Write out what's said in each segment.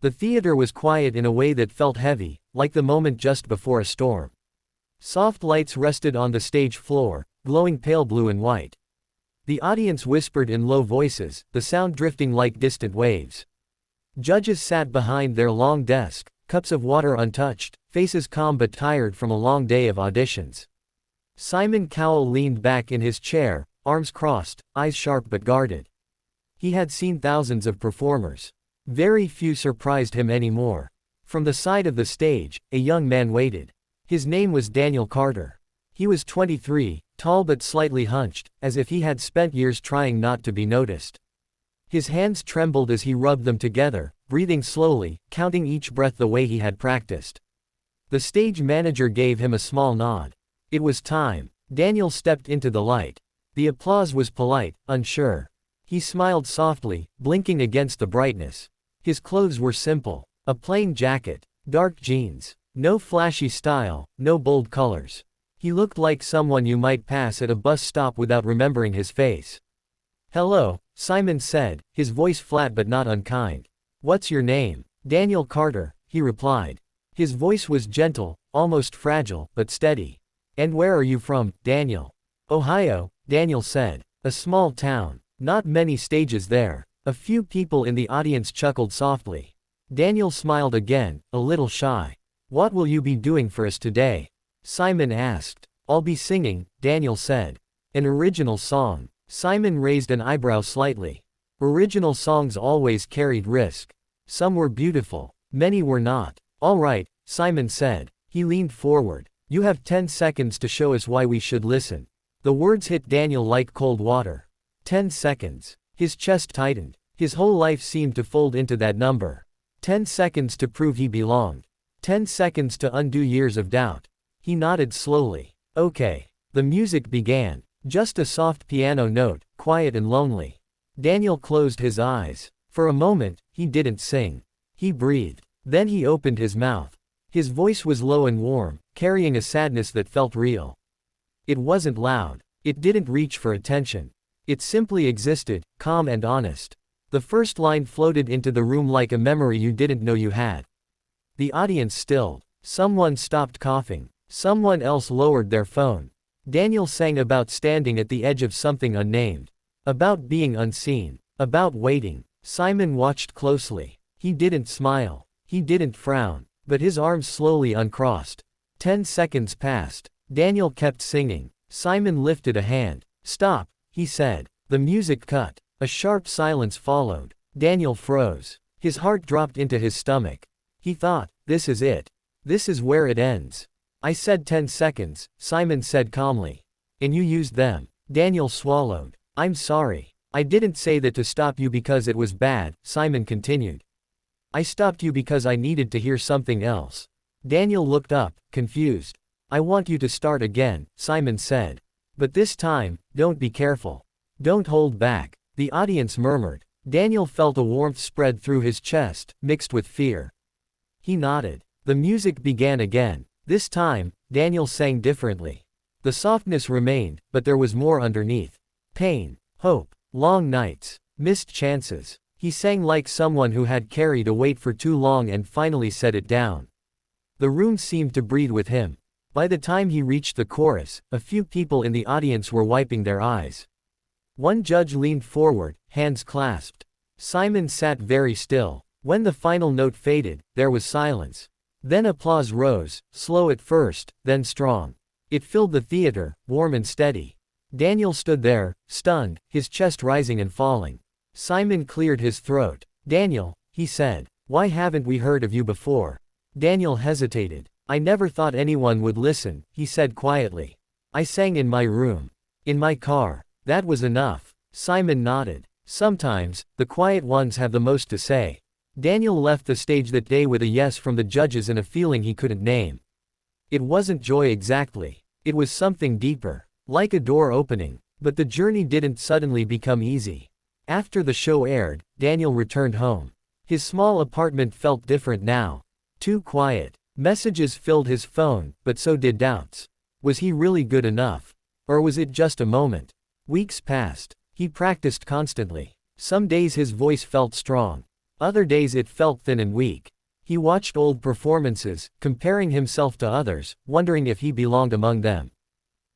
The theater was quiet in a way that felt heavy, like the moment just before a storm. Soft lights rested on the stage floor, glowing pale blue and white. The audience whispered in low voices, the sound drifting like distant waves. Judges sat behind their long desk, cups of water untouched, faces calm but tired from a long day of auditions. Simon Cowell leaned back in his chair, arms crossed, eyes sharp but guarded. He had seen thousands of performers. Very few surprised him anymore. From the side of the stage, a young man waited. His name was Daniel Carter. He was 23, tall but slightly hunched, as if he had spent years trying not to be noticed. His hands trembled as he rubbed them together, breathing slowly, counting each breath the way he had practiced. The stage manager gave him a small nod. It was time. Daniel stepped into the light. The applause was polite, unsure. He smiled softly, blinking against the brightness. His clothes were simple. A plain jacket, dark jeans. No flashy style, no bold colors. He looked like someone you might pass at a bus stop without remembering his face. "Hello," Simon said, his voice flat but not unkind. "What's your name?" "Daniel Carter," he replied. His voice was gentle, almost fragile, but steady. "And where are you from, Daniel?" "Ohio," Daniel said. "A small town. Not many stages there." A few people in the audience chuckled softly. Daniel smiled again, a little shy. "What will you be doing for us today?" Simon asked. "I'll be singing," Daniel said. "An original song." Simon raised an eyebrow slightly. Original songs always carried risk. Some were beautiful. Many were not. "All right," Simon said. He leaned forward. "You have 10 seconds to show us why we should listen." The words hit Daniel like cold water. 10 seconds. His chest tightened. His whole life seemed to fold into that number. 10 seconds to prove he belonged. 10 seconds to undo years of doubt. He nodded slowly. "Okay." The music began. Just a soft piano note, quiet and lonely. Daniel closed his eyes. For a moment, he didn't sing. He breathed. Then he opened his mouth. His voice was low and warm, carrying a sadness that felt real. It wasn't loud. It didn't reach for attention. It simply existed, calm and honest. The first line floated into the room like a memory you didn't know you had. The audience stilled. Someone stopped coughing. Someone else lowered their phone. Daniel sang about standing at the edge of something unnamed. About being unseen. About waiting. Simon watched closely. He didn't smile. He didn't frown. But his arms slowly uncrossed. 10 seconds passed. Daniel kept singing. Simon lifted a hand. "Stop," he said. The music cut. A sharp silence followed. Daniel froze. His heart dropped into his stomach. He thought, "This is it. This is where it ends." "I said 10 seconds, Simon said calmly. "And you used them." Daniel swallowed. "I'm sorry. I didn't say that to stop you because it was bad," Simon continued. "I stopped you because I needed to hear something else." Daniel looked up, confused. "I want you to start again," Simon said. "But this time, don't be careful. Don't hold back." The audience murmured. Daniel felt a warmth spread through his chest, mixed with fear. He nodded. The music began again. This time, Daniel sang differently. The softness remained, but there was more underneath. Pain, hope, long nights, missed chances. He sang like someone who had carried a weight for too long and finally set it down. The room seemed to breathe with him. By the time he reached the chorus, a few people in the audience were wiping their eyes. One judge leaned forward, hands clasped. Simon sat very still. When the final note faded, there was silence. Then applause rose, slow at first, then strong. It filled the theater, warm and steady. Daniel stood there, stunned, his chest rising and falling. Simon cleared his throat. "Daniel," he said, "why haven't we heard of you before?" Daniel hesitated. "I never thought anyone would listen," he said quietly. "I sang in my room. In my car. That was enough." Simon nodded. "Sometimes, the quiet ones have the most to say." Daniel left the stage that day with a yes from the judges and a feeling he couldn't name. It wasn't joy exactly. It was something deeper. Like a door opening. But the journey didn't suddenly become easy. After the show aired, Daniel returned home. His small apartment felt different now. Too quiet. Messages filled his phone, but so did doubts. Was he really good enough? Or was it just a moment? Weeks passed. He practiced constantly. Some days his voice felt strong. Other days it felt thin and weak. He watched old performances, comparing himself to others, wondering if he belonged among them.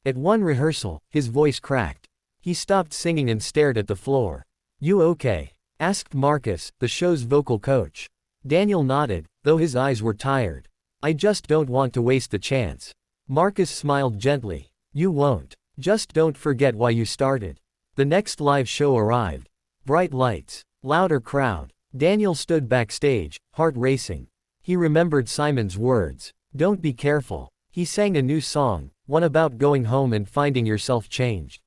At one rehearsal, his voice cracked. He stopped singing and stared at the floor. "You okay?" asked Marcus, the show's vocal coach. Daniel nodded, though his eyes were tired. "I just don't want to waste the chance." Marcus smiled gently. "You won't. Just don't forget why you started." The next live show arrived. Bright lights. Louder crowd. Daniel stood backstage, heart racing. He remembered Simon's words. "Don't be careful." He sang a new song, one about going home and finding yourself changed.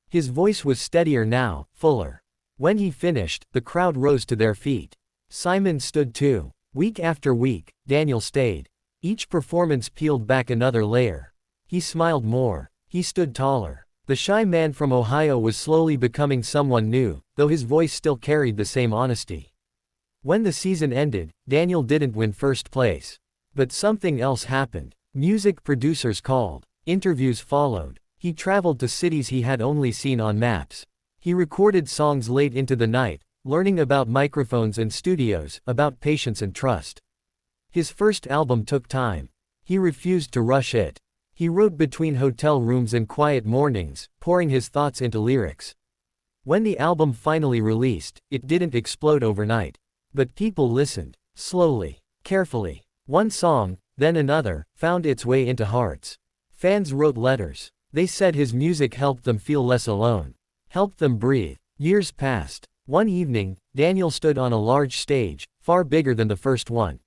His voice was steadier now, fuller. When he finished, the crowd rose to their feet. Simon stood too. Week after week, Daniel stayed. Each performance peeled back another layer. He smiled more. He stood taller. The shy man from Ohio was slowly becoming someone new, though his voice still carried the same honesty. When the season ended, Daniel didn't win first place. But something else happened. Music producers called. Interviews followed. He traveled to cities he had only seen on maps. He recorded songs late into the night, learning about microphones and studios, about patience and trust. His first album took time. He refused to rush it. He wrote between hotel rooms and quiet mornings, pouring his thoughts into lyrics. When the album finally released, it didn't explode overnight. But people listened. Slowly. Carefully. One song, then another, found its way into hearts. Fans wrote letters. They said his music helped them feel less alone. Helped them breathe. Years passed. One evening, Daniel stood on a large stage, far bigger than the first one.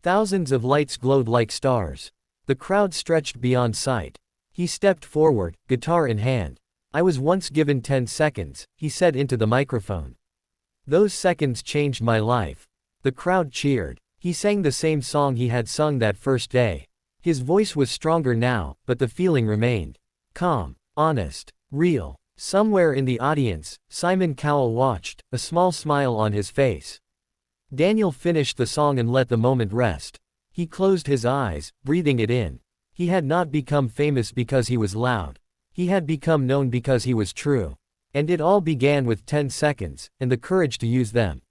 Thousands of lights glowed like stars. The crowd stretched beyond sight. He stepped forward, guitar in hand. "I was once given 10 seconds, he said into the microphone. "Those seconds changed my life." The crowd cheered. He sang the same song he had sung that first day. His voice was stronger now, but the feeling remained. Calm, honest, real. Somewhere in the audience, Simon Cowell watched, a small smile on his face. Daniel finished the song and let the moment rest. He closed his eyes, breathing it in. He had not become famous because he was loud. He had become known because he was true. And it all began with 10 seconds, and the courage to use them.